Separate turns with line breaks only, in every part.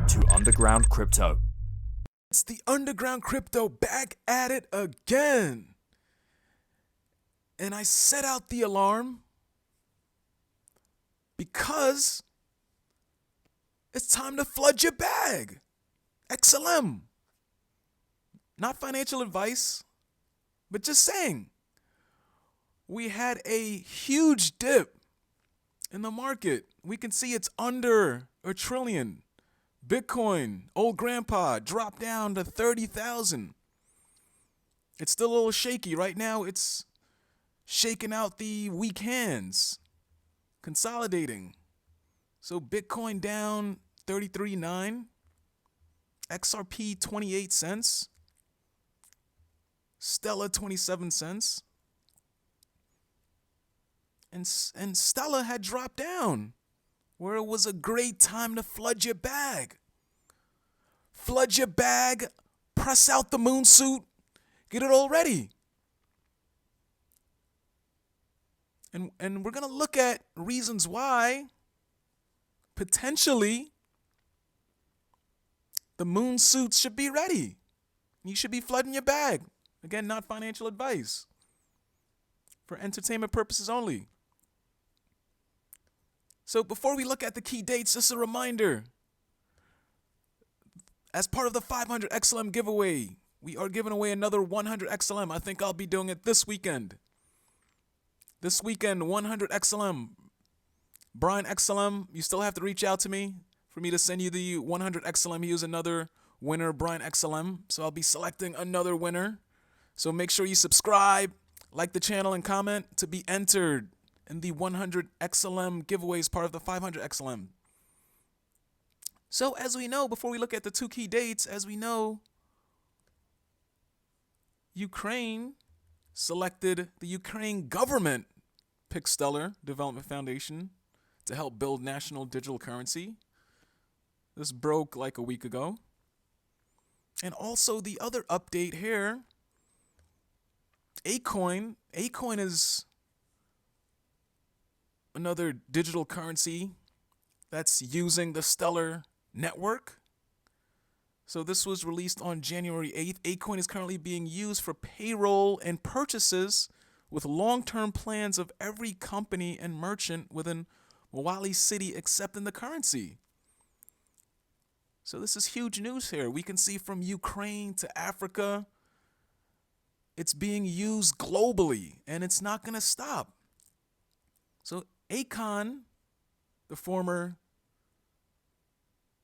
to Underground Crypto.
It's the Underground Crypto back at it again. And I set out the alarm because it's time to flood your bag. XLM. Not financial advice, but just saying. We had a huge dip in the market. We can see it's under $1 trillion. Bitcoin, old grandpa, dropped down to 30,000. It's still a little shaky. Right now, it's shaking out the weak hands, consolidating. So Bitcoin down 33.9, XRP 28 cents, Stellar 27 cents, and Stellar had dropped down, where it was a great time to flood your bag. Flood your bag, press out the moon suit, get it all ready. And we're going to look at reasons why potentially the moon suits should be ready. You should be flooding your bag. Again, not financial advice. For entertainment purposes only. So before we look at the key dates, just a reminder. As part of the 500 XLM giveaway, we are giving away another 100 XLM. I think I'll be doing it this weekend. This weekend, 100 XLM. Brian XLM, you still have to reach out to me for me to send you the 100 XLM. He was another winner, Brian XLM. So I'll be selecting another winner. So make sure you subscribe, like the channel, and comment to be entered in the 100 XLM giveaways, part of the 500 XLM. So as we know, before we look at the two key dates, as we know, Ukraine selected the Ukraine government picked Stellar Development Foundation to help build national digital currency. This broke like a week ago. And also the other update here, Acoin is another digital currency that's using the Stellar network. So this was released on January 8th. Acoin is currently being used for payroll and purchases with long-term plans of every company and merchant within Mawali City accepting the currency. So this is huge news here. We can see from Ukraine to Africa, it's being used globally, and it's not going to stop. So Akon, the former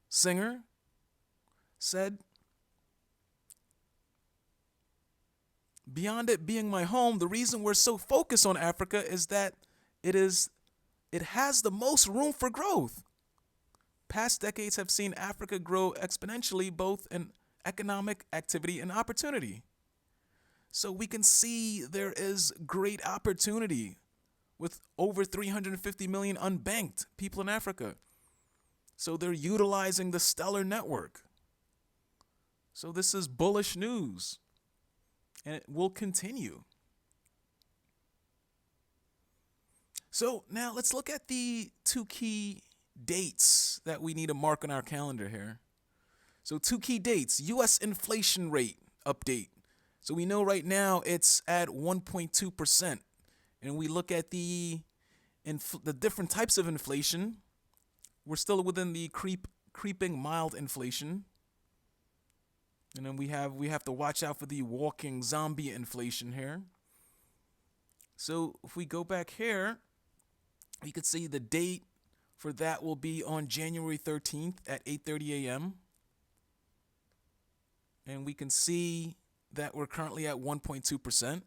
singer, said, "Beyond it being my home, the reason we're so focused on Africa is that it has the most room for growth. Past decades have seen Africa grow exponentially, both in economic activity and opportunity." So we can see there is great opportunity with over 350 million unbanked people in Africa. So they're utilizing the Stellar network. So this is bullish news, and it will continue. So now let's look at the two key dates that we need to mark on our calendar here. So two key dates, U.S. inflation rate update. So we know right now it's at 1.2%. And we look at the different types of inflation. We're still within the creeping mild inflation. And then we have to watch out for the walking zombie inflation here. So if we go back here, we could see the date for that will be on January 13th at 8:30 a.m. And we can see that we're currently at 1.2%.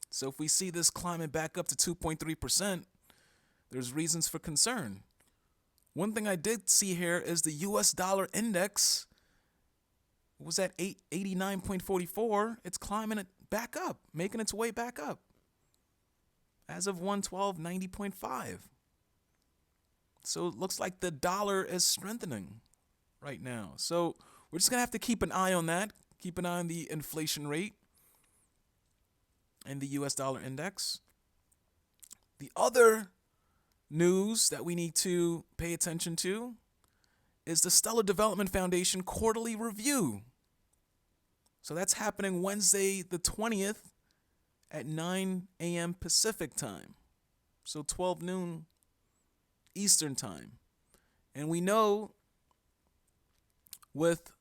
So if we see this climbing back up to 2.3%, there's reasons for concern. One thing I did see here is the US dollar index was at 89.44. It's climbing it back up, making its way back up. As of 112.90.5. So it looks like the dollar is strengthening right now. So we're just going to have to keep an eye on that. Keep an eye on the inflation rate and the US dollar index. The other news that we need to pay attention to is the Stellar Development Foundation quarterly review. So that's happening Wednesday the 20th at 9 a.m. Pacific time. So 12 noon Eastern time. And we know with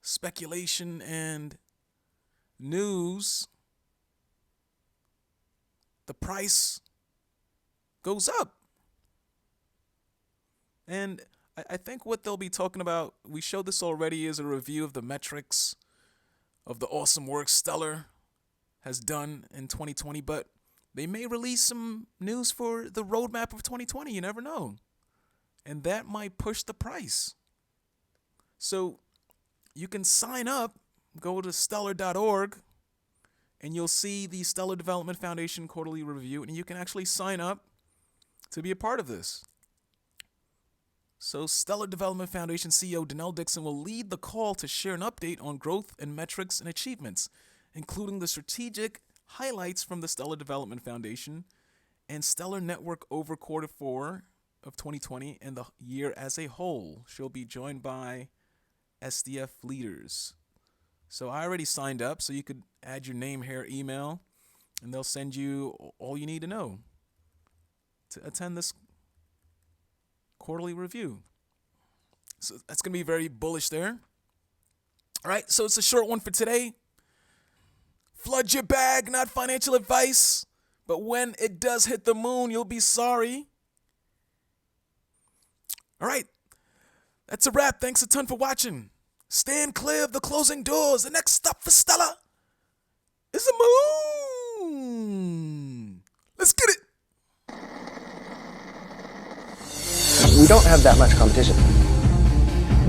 speculation and news, the price goes up. And I think what they'll be talking about, we showed this already, is a review of the metrics of the awesome work Stellar has done in 2020, but they may release some news for the roadmap of 2020. You never know. And that might push the price. So you can sign up, go to stellar.org, and you'll see the Stellar Development Foundation quarterly review, and you can actually sign up to be a part of this. So Stellar Development Foundation CEO Danelle Dixon will lead the call to share an update on growth and metrics and achievements, including the strategic highlights from the Stellar Development Foundation and Stellar Network over quarter 4 of 2020 and the year as a whole. She'll be joined by SDF leaders. So I already signed up, so you could add your name here, email, and they'll send you all you need to know to attend this quarterly review. So that's going to be very bullish there. All right, so it's a short one for today. Flood your bag, not financial advice, but when it does hit the moon, you'll be sorry. All right, that's a wrap. Thanks a ton for watching. Stand clear of the closing doors. The next stop for Stellar is the moon. Let's get it.
We don't have that much competition.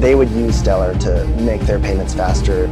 They would use Stellar to make their payments faster.